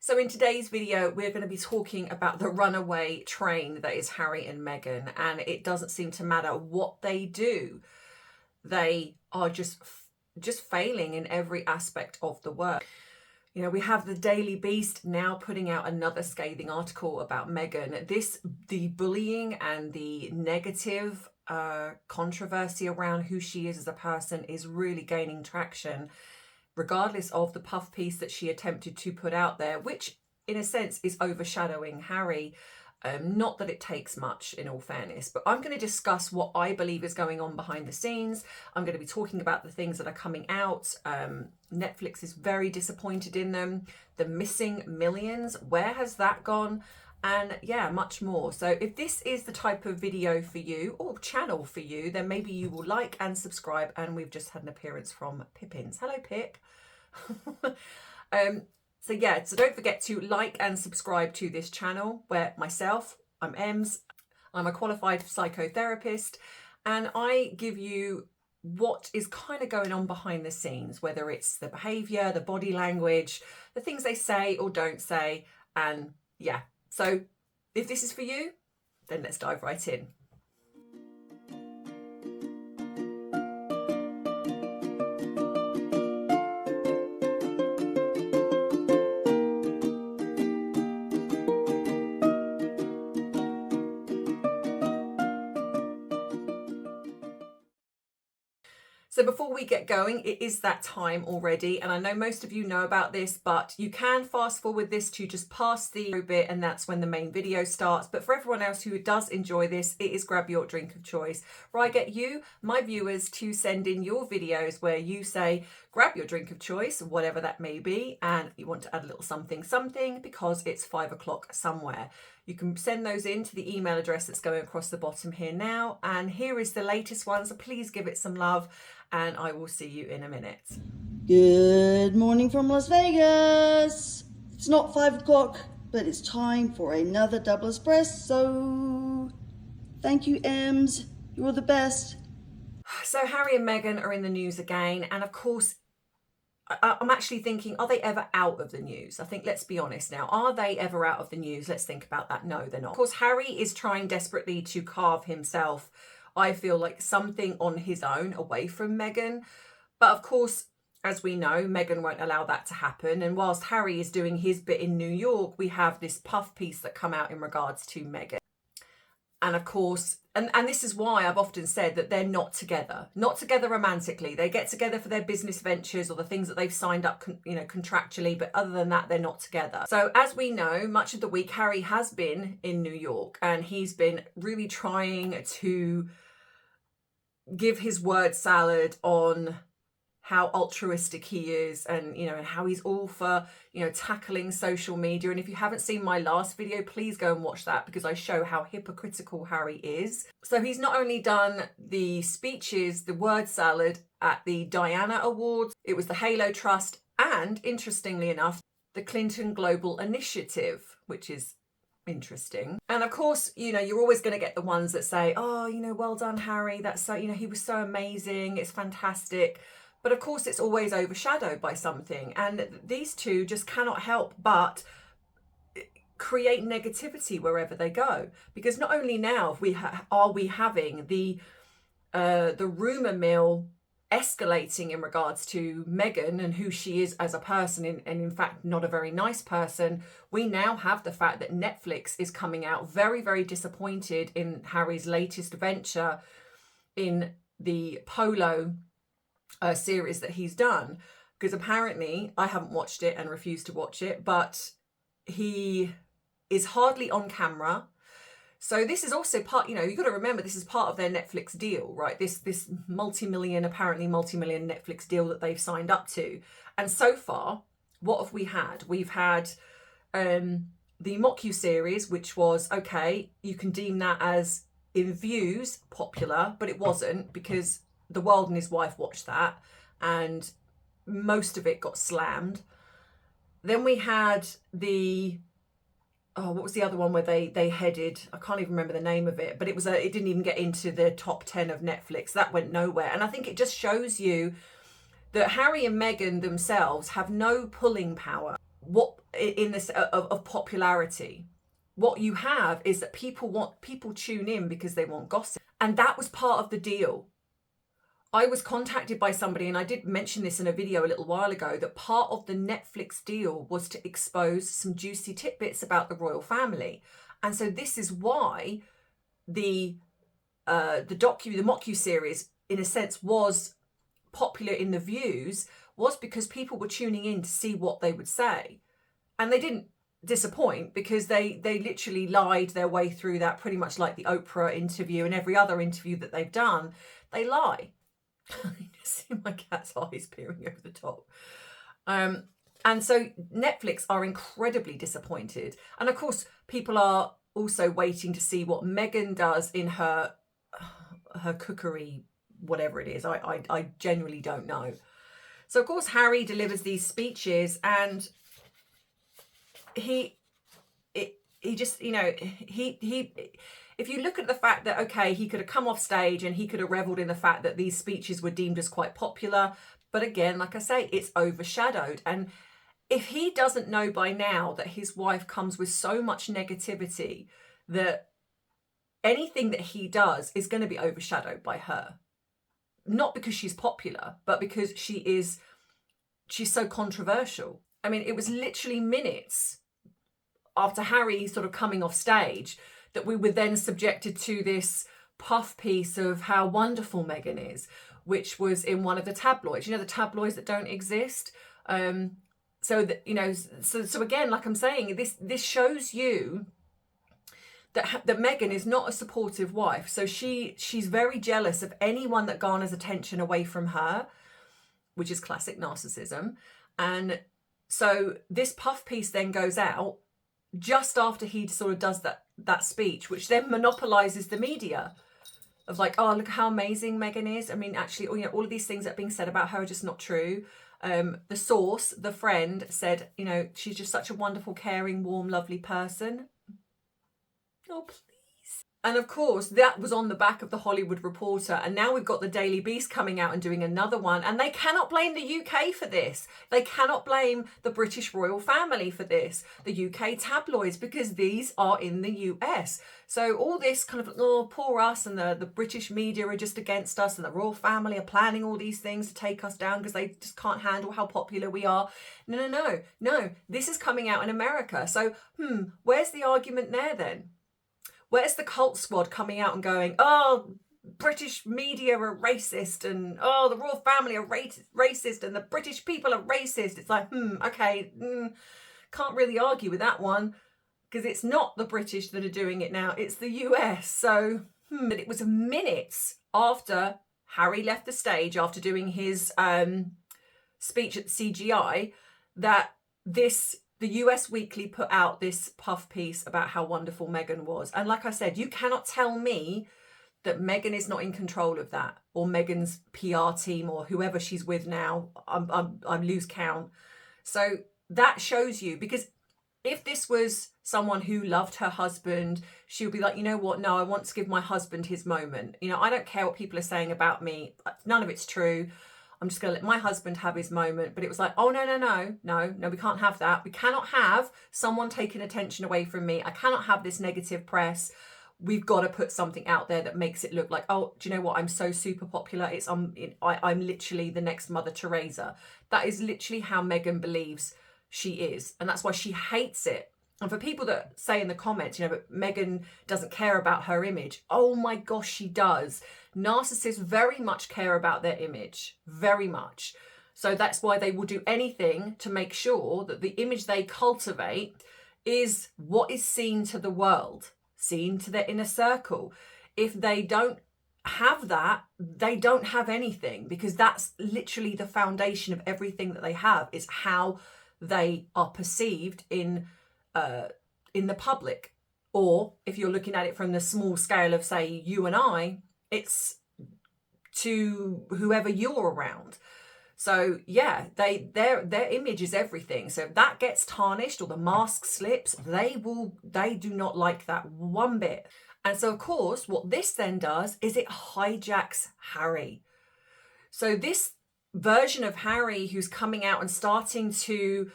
So in today's video, we're going to be talking about the runaway train that is Harry and Meghan, and it doesn't seem to matter what they do. They are just failing in every aspect of the work. You know, we have the Daily Beast now putting out another scathing article about Meghan. The bullying and the negative controversy around who she is as a person is really gaining traction, regardless of the puff piece that she attempted to put out there, which in a sense is overshadowing Harry. Not that it takes much, in all fairness, but I'm going to discuss what I believe is going on behind the scenes. I'm going to be talking about the things that are coming out. Netflix is very disappointed in them. The missing millions, where has that gone? And yeah, much more. So if this is the type of video for you or channel for you, then maybe you will like and subscribe. And we've just had an appearance from Pippins. Hello, Pip. So yeah, so don't forget to like and subscribe to this channel where I'm Ems, I'm a qualified psychotherapist, and I give you what is kind of going on behind the scenes, whether it's the behavior, the body language, the things they say or don't say. And yeah, so if this is for you, then let's dive right in. So before we get going, it is that time already, and I know most of you know about this, but you can fast forward this to just past the bit, and that's when the main video starts. But for everyone else who does enjoy this, it is grab your drink of choice, where I get you, my viewers, to send in your videos where you say, grab your drink of choice, whatever that may be, and you want to add a little something, because it's 5 o'clock somewhere. You can send those in to the email address that's going across the bottom here now. And here is the latest one, so please give it some love, and I will see you in a minute. Good morning from Las Vegas. It's not 5 o'clock, but it's time for another double espresso. Thank you, Ems. You're the best. So Harry and Meghan are in the news again, and of course, I'm actually thinking, are they ever out of the news? I think, let's be honest now. Are they ever out of the news? Let's think about that. No, they're not. Of course, Harry is trying desperately to carve himself, I feel like, something on his own away from Meghan. But of course, as we know, Meghan won't allow that to happen. And whilst Harry is doing his bit in New York, we have this puff piece that come out in regards to Meghan. And of course, and this is why I've often said that they're not together romantically. They get together for their business ventures or the things that they've signed up, contractually. But other than that, they're not together. So as we know, much of the week, Harry has been in New York, and he's been really trying to give his word salad on how altruistic he is, and and how he's all for tackling social media. And if you haven't seen my last video, please go and watch that, because I show how hypocritical Harry is. So he's not only done the speeches, the word salad at the Diana Awards, it was the Halo Trust, and interestingly enough, the Clinton Global Initiative, which is interesting. And of course, you're always going to get the ones that say, oh, well done, Harry, that's so, he was so amazing, it's fantastic. But of course, it's always overshadowed by something. And these two just cannot help but create negativity wherever they go. Because not only now are we having the rumour mill escalating in regards to Meghan and who she is as a person, and in fact not a very nice person, we now have the fact that Netflix is coming out very, very disappointed in Harry's latest venture in the Polo series that he's done, because apparently, I haven't watched it and refuse to watch it, but he is hardly on camera. So this is also part, you've got to remember, this is part of their Netflix deal, right? This apparently multi-million Netflix deal that they've signed up to. And so far, what have we had? We've had the Mock You series, which was, okay, you can deem that as, in views, popular, but it wasn't, because the world and his wife watched that, and most of it got slammed. Then we had what was the other one where they headed? I can't even remember the name of it, but it didn't even get into the top 10 of Netflix. That went nowhere. And I think it just shows you that Harry and Meghan themselves have no pulling power. what in this of popularity. What you have is that people tune in because they want gossip, and that was part of the deal. I was contacted by somebody, and I did mention this in a video a little while ago, that part of the Netflix deal was to expose some juicy tidbits about the royal family. And so this is why the docu-series, in a sense, was popular in the views, was because people were tuning in to see what they would say. And they didn't disappoint, because they literally lied their way through that, pretty much like the Oprah interview and every other interview that they've done. They lie. You see my cat's eyes peering over the top. And so Netflix are incredibly disappointed. And of course, people are also waiting to see what Meghan does in her cookery, whatever it is. I genuinely don't know. So of course, Harry delivers these speeches, and he just, you know, he if you look at the fact that, okay, he could have come off stage and he could have reveled in the fact that these speeches were deemed as quite popular. But again, like I say, it's overshadowed. And if he doesn't know by now that his wife comes with so much negativity that anything that he does is going to be overshadowed by her, not because she's popular, but because she's so controversial. I mean, it was literally minutes after Harry sort of coming off stage that we were then subjected to this puff piece of how wonderful Meghan is, which was in one of the tabloids. You know, the tabloids that don't exist. So that, you know, so again, like I'm saying, this shows you that Meghan is not a supportive wife. So she's very jealous of anyone that garners attention away from her, which is classic narcissism. And so this puff piece then goes out just after he sort of does that speech, which then monopolizes the media of like, oh, look how amazing Meghan is. I mean, actually, you know, all of these things that are being said about her are just not true. The source, the friend, said, you know, she's just such a wonderful, caring, warm, lovely person. Oh, please. And of course, that was on the back of the Hollywood Reporter. And now we've got the Daily Beast coming out and doing another one. And they cannot blame the UK for this. They cannot blame the British royal family for this, the UK tabloids, because these are in the US. So all this kind of, oh, poor us, and the British media are just against us, and the royal family are planning all these things to take us down because they just can't handle how popular we are. No. This is coming out in America. So, where's the argument there then? Where's the cult squad coming out and going, oh, British media are racist, and oh, the royal family are racist, and the British people are racist? It's like, okay, can't really argue with that one, because it's not the British that are doing it now, it's the US. So, but it was minutes after Harry left the stage after doing his speech at the CGI that the US Weekly put out this puff piece about how wonderful Meghan was. And like I said, you cannot tell me that Meghan is not in control of that, or Meghan's PR team, or whoever she's with now. I lose count. So that shows you, because if this was someone who loved her husband, she would be like, you know what? No, I want to give my husband his moment. You know, I don't care what people are saying about me. None of it's true. I'm just going to let my husband have his moment. But it was like, oh, no, we can't have that. We cannot have someone taking attention away from me. I cannot have this negative press. We've got to put something out there that makes it look like, oh, do you know what? I'm so super popular. I'm literally the next Mother Teresa. That is literally how Meghan believes she is. And that's why she hates it. And for people that say in the comments, you know, but Meghan doesn't care about her image. Oh my gosh, she does. Narcissists very much care about their image, very much. So that's why they will do anything to make sure that the image they cultivate is what is seen to the world, seen to their inner circle. If they don't have that, they don't have anything, because that's literally the foundation of everything that they have, is how they are perceived in the public. Or if you're looking at it from the small scale of, say, you and I, it's to whoever you're around. So yeah, their image is everything. So if that gets tarnished or the mask slips, they do not like that one bit. And so of course, what this then does is it hijacks Harry. So this version of Harry who's coming out and starting to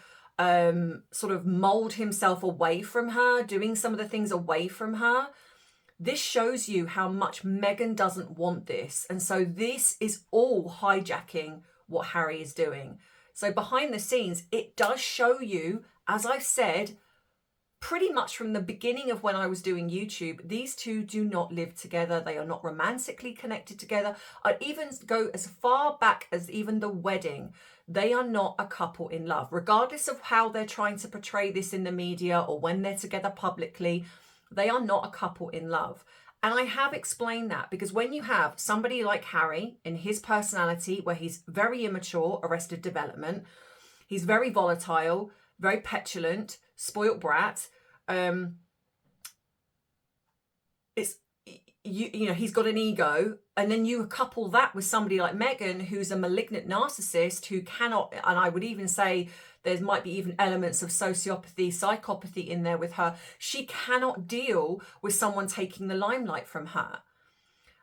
sort of mold himself away from her, doing some of the things away from her. This shows you how much Meghan doesn't want this. And so this is all hijacking what Harry is doing. So behind the scenes, it does show you, as I've said, pretty much from the beginning of when I was doing YouTube, these two do not live together. They are not romantically connected together. I'd even go as far back as even the wedding. They are not a couple in love, regardless of how they're trying to portray this in the media or when they're together publicly. They are not a couple in love. And I have explained that because when you have somebody like Harry in his personality, where he's very immature, Arrested Development, he's very volatile, very petulant, spoilt brat. It's you know, he's got an ego, and then you couple that with somebody like Meghan, who's a malignant narcissist who cannot, and I would even say there might be even elements of sociopathy, psychopathy in there with her. She cannot deal with someone taking the limelight from her.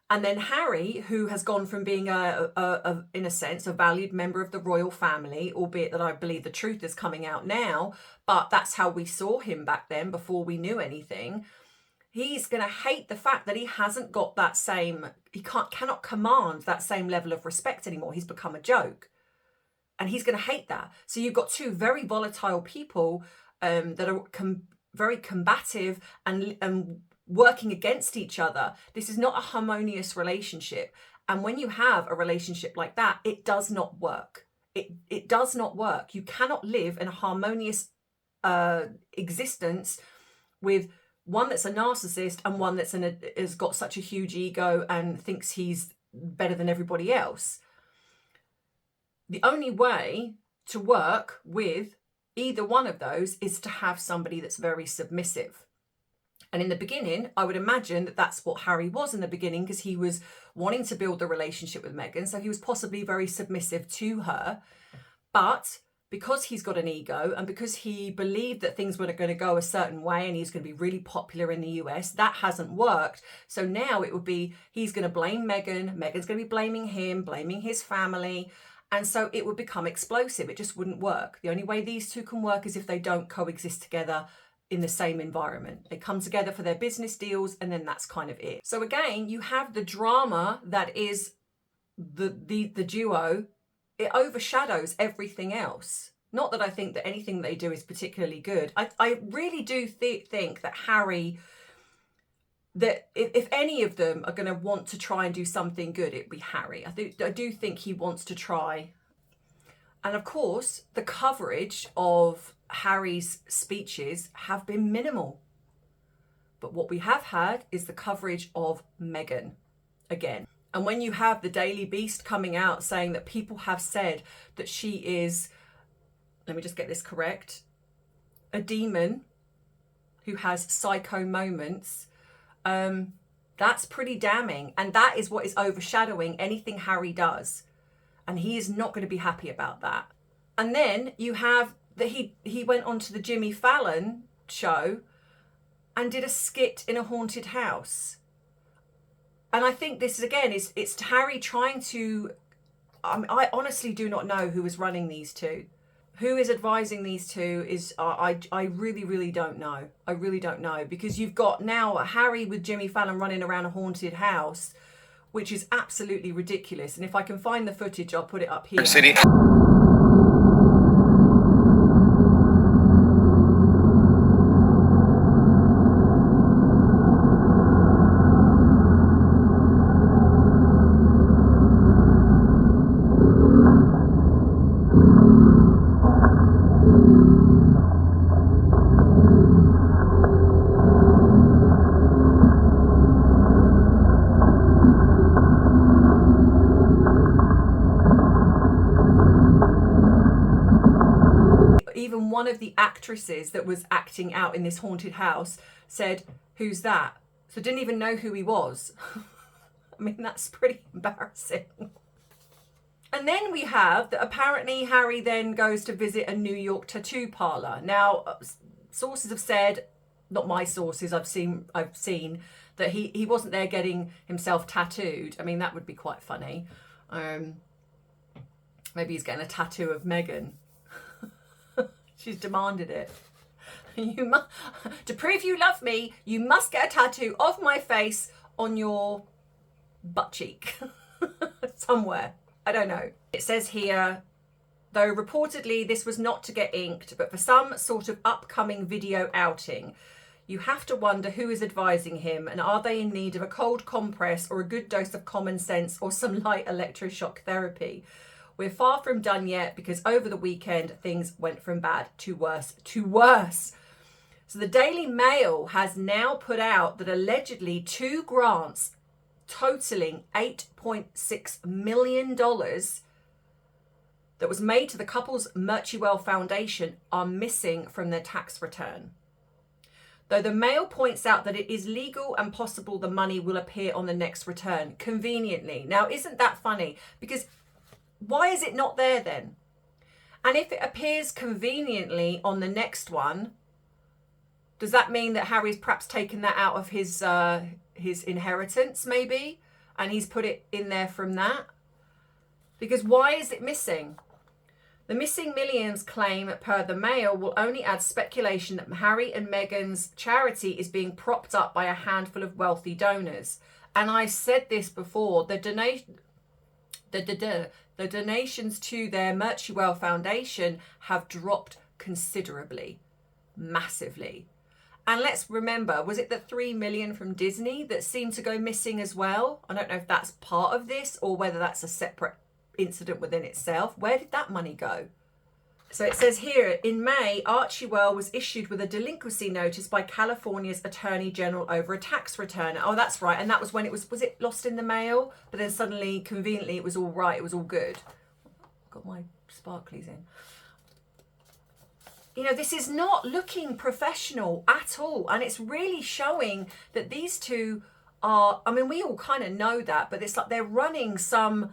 And then Harry, who has gone from being in a sense, a valued member of the royal family, albeit that I believe the truth is coming out now, but that's how we saw him back then before we knew anything. He's going to hate the fact that he hasn't got that same, he cannot command that same level of respect anymore. He's become a joke. And he's going to hate that. So you've got two very volatile people that are very combative and working against each other. This is not a harmonious relationship. And when you have a relationship like that, it does not work. It does not work. You cannot live in a harmonious existence with one that's a narcissist and one that's has got such a huge ego and thinks he's better than everybody else. The only way to work with either one of those is to have somebody that's very submissive. And in the beginning, I would imagine that that's what Harry was in the beginning, because he was wanting to build the relationship with Meghan. So he was possibly very submissive to her. But because he's got an ego and because he believed that things were going to go a certain way and he's going to be really popular in the US, that hasn't worked. So now it would be, he's going to blame Meghan. Meghan's going to be blaming him, blaming his family. And so it would become explosive. It just wouldn't work. The only way these two can work is if they don't coexist together in the same environment. They come together for their business deals, and then that's kind of it. So again, you have the drama that is the duo. It overshadows everything else. Not that I think that anything they do is particularly good. I really do think that Harry, that if any of them are going to want to try and do something good, it'd be Harry. I do think he wants to try. And of course, the coverage of Harry's speeches have been minimal. But what we have had is the coverage of Meghan again. And when you have the Daily Beast coming out saying that people have said that she is, let me just get this correct, a demon who has psycho moments, that's pretty damning. And that is what is overshadowing anything Harry does. And he is not going to be happy about that. And then you have that he went on to the Jimmy Fallon show and did a skit in a haunted house. And I think this is, again, it's Harry trying to, I honestly do not know who is running these two. Who is advising these two is, I really, really don't know. I really don't know. Because you've got now Harry with Jimmy Fallon running around a haunted house, which is absolutely ridiculous. And if I can find the footage, I'll put it up here. City. Even one of the actresses that was acting out in this haunted house said, "Who's that?" So didn't even know who he was. I mean, that's pretty embarrassing. And then we have that apparently Harry then goes to visit a New York tattoo parlor. Now, sources have said, not my sources, I've seen that he wasn't there getting himself tattooed. I mean, that would be quite funny. Maybe he's getting a tattoo of Meghan. She's demanded it. To prove you love me, you must get a tattoo of my face on your butt cheek. Somewhere. I don't know. It says here, though reportedly this was not to get inked, but for some sort of upcoming video outing. You have to wonder who is advising him, and are they in need of a cold compress or a good dose of common sense or some light electroshock therapy? We're far from done yet, because over the weekend things went from bad to worse to worse. So the Daily Mail has now put out that allegedly 2 grants totaling $8.6 million that was made to the couple's Murchywell Foundation are missing from their tax return. Though the Mail points out that it is legal and possible the money will appear on the next return, conveniently. Now, isn't that funny? Because why is it not there then? And if it appears conveniently on the next one, does that mean that Harry's perhaps taken that out of his inheritance, maybe? And he's put it in there from that? Because why is it missing? The missing millions claim, per the Mail, will only add speculation that Harry and Meghan's charity is being propped up by a handful of wealthy donors. And I said this before, the donations to their Murchywell Foundation have dropped considerably, massively. And let's remember, was it the 3 million from Disney that seemed to go missing as well? I don't know if that's part of this or whether that's a separate incident within itself. Where did that money go? So it says here, in May, Archewell was issued with a delinquency notice by California's Attorney General over a tax return. Oh, that's right. And that was when it was it lost in the mail? But then suddenly, conveniently, it was all right. It was all good. Got my sparklies in. You know, this is not looking professional at all. And it's really showing that these two are, I mean, we all kind of know that, but it's like they're running some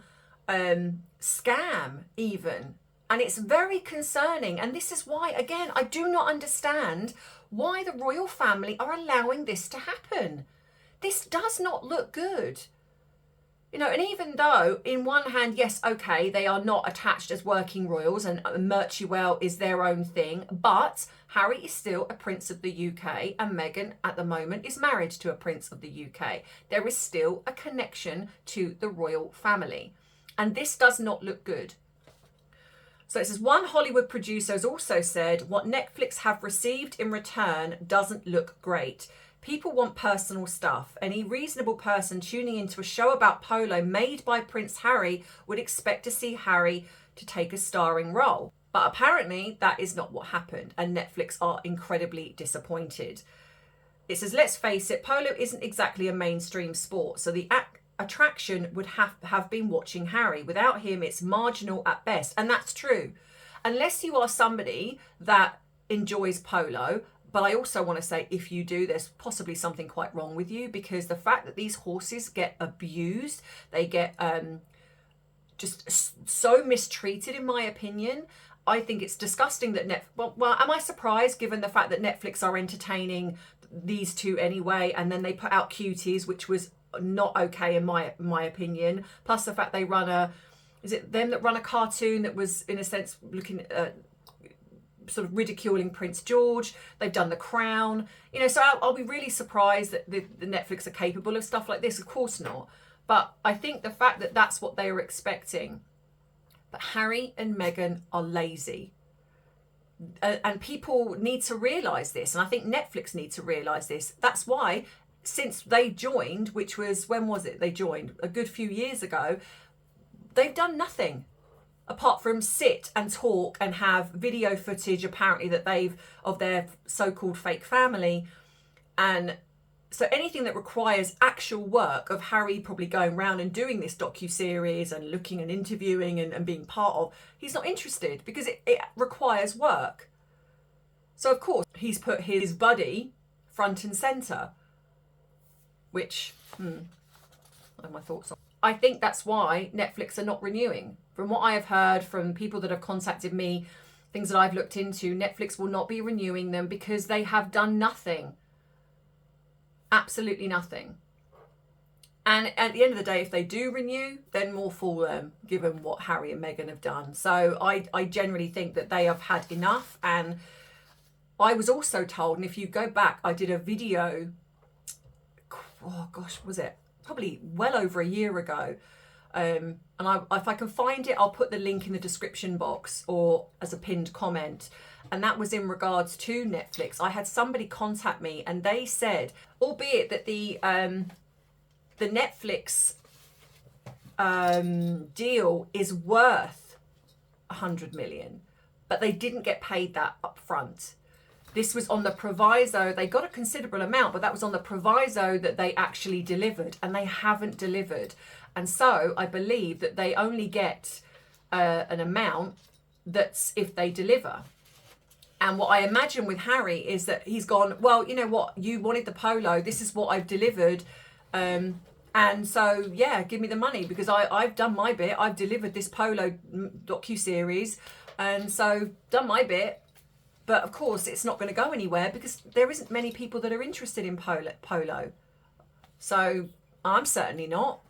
scam even. And it's very concerning. And this is why, again, I do not understand why the royal family are allowing this to happen. This does not look good. You know, and even though, in one hand, yes, okay, they are not attached as working royals and Murchywell is their own thing, but Harry is still a prince of the UK and Meghan, at the moment, is married to a prince of the UK. There is still a connection to the royal family. And this does not look good. So it says, one Hollywood producer has also said, what Netflix have received in return doesn't look great. People want personal stuff. Any reasonable person tuning into a show about polo made by Prince Harry would expect to see Harry to take a starring role. But apparently that is not what happened, and Netflix are incredibly disappointed. It says, let's face it, polo isn't exactly a mainstream sport, so the attraction would have been watching Harry. Without him, it's marginal at best. And that's true. Unless you are somebody that enjoys polo. But I also want to say, if you do, there's possibly something quite wrong with you, because the fact that these horses get abused, they get just so mistreated, in my opinion. I think it's disgusting that well, am I surprised given the fact that Netflix are entertaining these two anyway, and then they put out Cuties, which was not okay in my opinion. Plus the fact they run is it them that run a cartoon that was in a sense looking at sort of ridiculing Prince George. They've done The Crown, you know, so I'll be really surprised that the Netflix are capable of stuff like this. Of course not. But I think the fact that that's what they were expecting. But Harry and Meghan are lazy. And people need to realise this. And I think Netflix need to realise this. That's why, since they joined, which was, when was it they joined? A good few years ago, they've done nothing apart from sit and talk and have video footage apparently that they've of their so-called fake family. And so anything that requires actual work of Harry probably going around and doing this docu-series and looking and interviewing and being part of, he's not interested because it requires work. So of course he's put his buddy front and centre, which I have my thoughts on. I think that's why Netflix are not renewing. From what I have heard from people that have contacted me, things that I've looked into, Netflix will not be renewing them because they have done nothing. Absolutely nothing. And at the end of the day, if they do renew, then more fool them, given what Harry and Meghan have done. So I generally think that they have had enough. And I was also told, and if you go back, I did a video, oh gosh, was it? Probably well over a year ago. And if I can find it, I'll put the link in the description box or as a pinned comment. And that was in regards to Netflix. I had somebody contact me and they said, albeit that the Netflix deal is worth 100 million, but they didn't get paid that up front. This was on the proviso, they got a considerable amount, but that was on the proviso that they actually delivered, and they haven't delivered. And so I believe that they only get an amount that's if they deliver. And what I imagine with Harry is that he's gone, well, you know what, you wanted the polo, this is what I've delivered. And so, yeah, give me the money because I've done my bit. I've delivered this polo docu-series. And so done my bit. But of course, it's not going to go anywhere because there isn't many people that are interested in polo. So I'm certainly not.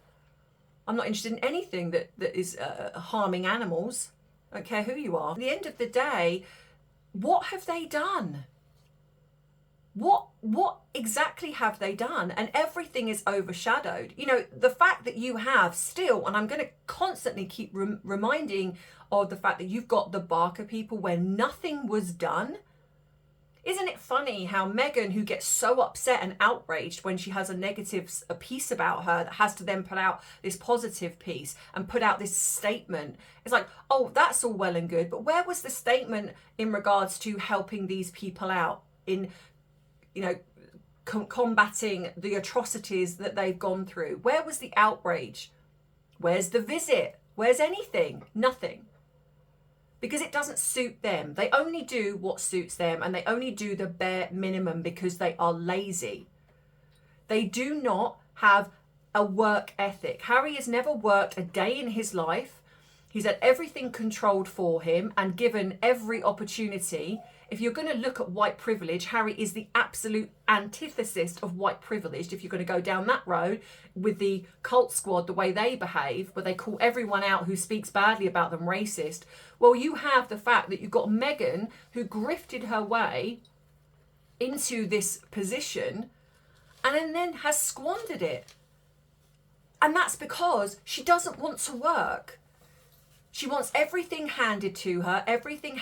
I'm not interested in anything that is harming animals. I don't care who you are. At the end of the day, what have they done? What exactly have they done? And everything is overshadowed. You know, the fact that you have still, and I'm going to constantly keep reminding of the fact that you've got the Barker people where nothing was done. Isn't it funny how Meghan, who gets so upset and outraged when she has a piece about her that has to then put out this positive piece and put out this statement, it's like, oh, that's all well and good, but where was the statement in regards to helping these people out in, you know, combating the atrocities that they've gone through? Where was the outrage? Where's the visit? Where's anything? Nothing. Because it doesn't suit them. They only do what suits them, and they only do the bare minimum because they are lazy. They do not have a work ethic. Harry has never worked a day in his life. He's had everything controlled for him and given every opportunity. If you're going to look at white privilege, Harry is the absolute antithesis of white privilege. If you're going to go down that road with the cult squad, the way they behave, where they call everyone out who speaks badly about them racist. Well, you have the fact that you've got Meghan who grifted her way into this position and then has squandered it. And that's because she doesn't want to work. She wants everything handed to her, everything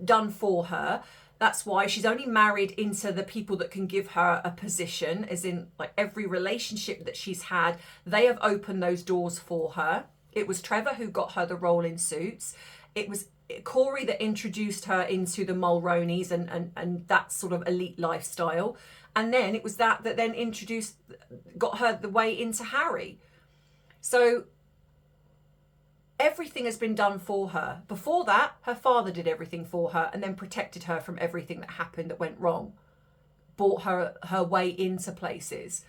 done for her. That's why she's only married into the people that can give her a position, as in like every relationship that she's had, they have opened those doors for her. It was Trevor who got her the role in Suits. It was Corey that introduced her into the Mulroneys and that sort of elite lifestyle. And then it was that then got her the way into Harry. So everything has been done for her. Before that, her father did everything for her and then protected her from everything that happened that went wrong. Brought her way into places.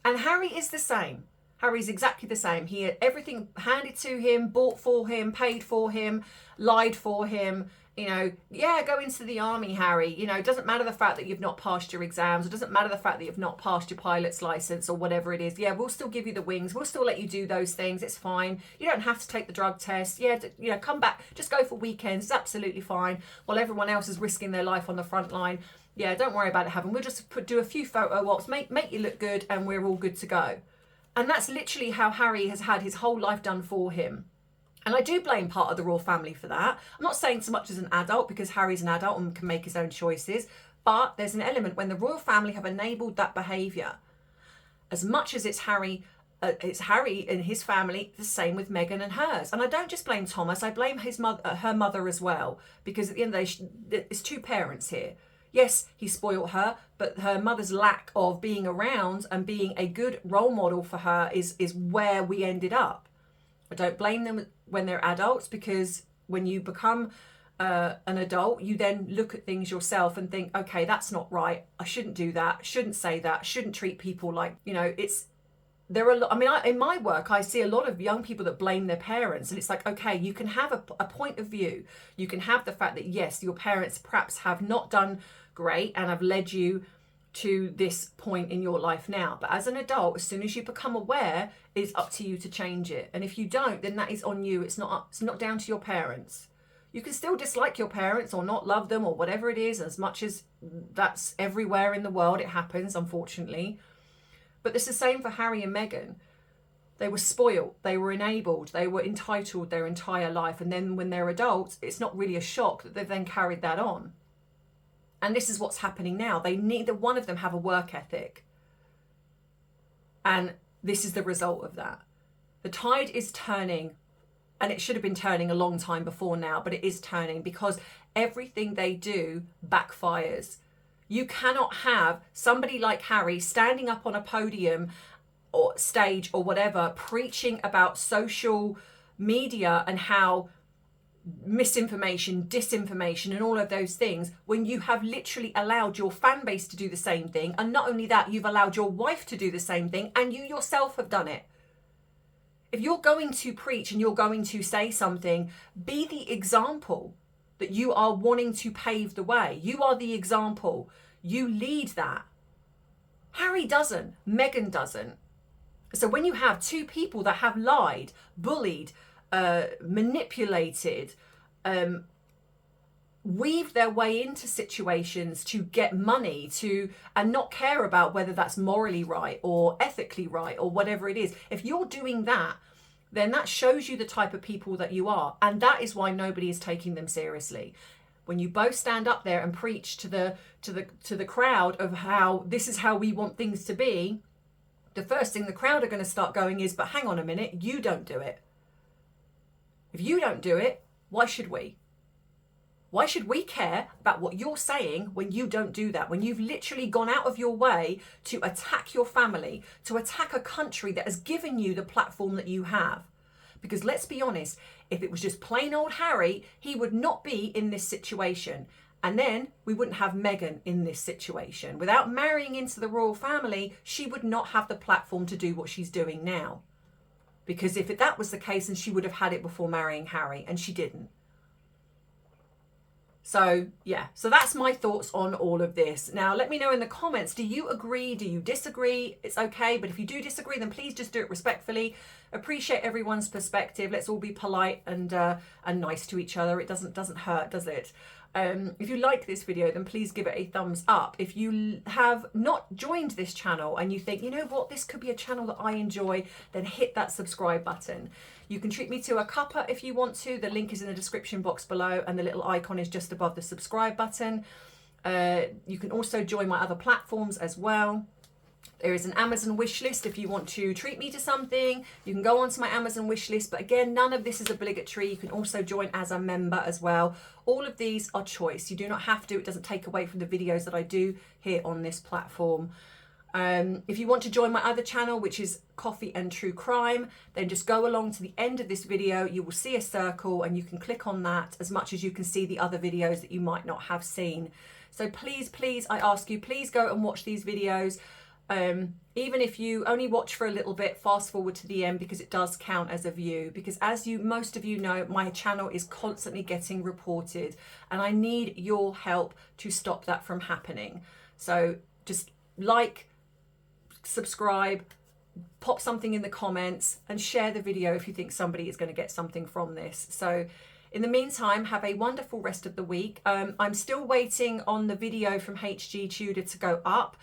And Harry is the same. Harry's exactly the same. He had everything handed to him, bought for him, paid for him, lied for him. You know, yeah, go into the army, Harry. You know, it doesn't matter the fact that you've not passed your exams. It doesn't matter the fact that you've not passed your pilot's license or whatever it is. Yeah, we'll still give you the wings. We'll still let you do those things. It's fine. You don't have to take the drug test. Yeah, you know, come back. Just go for weekends. It's absolutely fine. While everyone else is risking their life on the front line. Yeah, don't worry about it happening. We'll just do a few photo ops, make you look good, and we're all good to go. And that's literally how Harry has had his whole life done for him. And I do blame part of the royal family for that. I'm not saying so much as an adult, because Harry's an adult and can make his own choices. But there's an element when the royal family have enabled that behaviour. As much as it's Harry and his family, the same with Meghan and hers. And I don't just blame Thomas, I blame her mother as well. Because at the end of the day, it's two parents here. Yes, he spoiled her, but her mother's lack of being around and being a good role model for her is where we ended up. I don't blame them when they're adults, because when you become an adult, you then look at things yourself and think, okay, that's not right. I shouldn't do that. Shouldn't say that. Shouldn't treat people like, you know, there are, I mean, in my work, I see a lot of young people that blame their parents, and it's like, okay, you can have a point of view. You can have the fact that, yes, your parents perhaps have not done great and have led you to this point in your life now. But as an adult, as soon as you become aware, it's up to you to change it. And if you don't, then that is on you. It's not down to your parents. You can still dislike your parents or not love them or whatever it is, as much as that's everywhere in the world. It happens, unfortunately. But it's the same for Harry and Meghan. They were spoiled, they were enabled, they were entitled their entire life. And then when they're adults, it's not really a shock that they've then carried that on. And this is what's happening now. Neither one of them have a work ethic. And this is the result of that. The tide is turning, and it should have been turning a long time before now, but it is turning because everything they do backfires. You cannot have somebody like Harry standing up on a podium or stage or whatever, preaching about social media and how misinformation, disinformation and all of those things, when you have literally allowed your fan base to do the same thing. And not only that, you've allowed your wife to do the same thing, and you yourself have done it. If you're going to preach and you're going to say something, be the example that you are wanting to pave the way. You are the example. You lead that. Harry doesn't. Meghan doesn't. So when you have two people that have lied, bullied, manipulated, weave their way into situations to get money and not care about whether that's morally right or ethically right or whatever it is. If you're doing that, then that shows you the type of people that you are. And that is why nobody is taking them seriously. When you both stand up there and preach to the crowd of how this is how we want things to be, the first thing the crowd are going to start going is, but hang on a minute, you don't do it. If you don't do it, why should we? Why should we care about what you're saying when you don't do that? When you've literally gone out of your way to attack your family, to attack a country that has given you the platform that you have. Because let's be honest, if it was just plain old Harry, he would not be in this situation. And then we wouldn't have Meghan in this situation. Without marrying into the royal family, she would not have the platform to do what she's doing now. Because if that was the case, then she would have had it before marrying Harry, and she didn't. So, yeah. So that's my thoughts on all of this. Now, let me know in the comments, do you agree? Do you disagree? It's okay. But if you do disagree, then please just do it respectfully. Appreciate everyone's perspective. Let's all be polite and nice to each other. It doesn't hurt, does it? If you like this video, then please give it a thumbs up. If you have not joined this channel and you think, you know what, this could be a channel that I enjoy, then hit that subscribe button. You can treat me to a cuppa if you want to. The link is in the description box below, and the little icon is just above the subscribe button. You can also join my other platforms as well. There is an Amazon wish list if you want to treat me to something. You can go onto my Amazon wish list, but again, none of this is obligatory. You can also join as a member as well. All of these are choice. You do not have to. It doesn't take away from the videos that I do here on this platform. If you want to join my other channel, which is Coffee and True Crime, then just go along to the end of this video. You will see a circle and you can click on that as much as you can see the other videos that you might not have seen. So please, please, I ask you, please go and watch these videos. Even if you only watch for a little bit, fast forward to the end, because it does count as a view. Because as most of you know, my channel is constantly getting reported and I need your help to stop that from happening. So just like, subscribe, pop something in the comments and share the video if you think somebody is going to get something from this. So in the meantime, have a wonderful rest of the week. I'm still waiting on the video from HG Tudor to go up.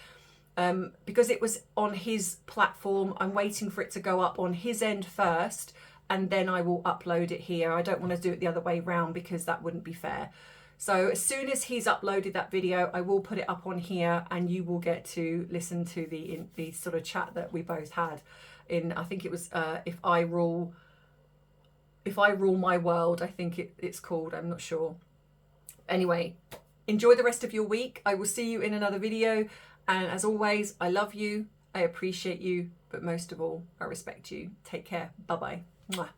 Because it was on his platform, I'm waiting for it to go up on his end first, and then I will upload it here. I don't want to do it the other way around because that wouldn't be fair. So as soon as he's uploaded that video, I will put it up on here and you will get to listen to the sort of chat that we both had in, I think it was If I Rule My World, I think it's called, I'm not sure. Anyway, enjoy the rest of your week. I will see you in another video. And as always, I love you, I appreciate you, but most of all, I respect you. Take care. Bye-bye. Mwah.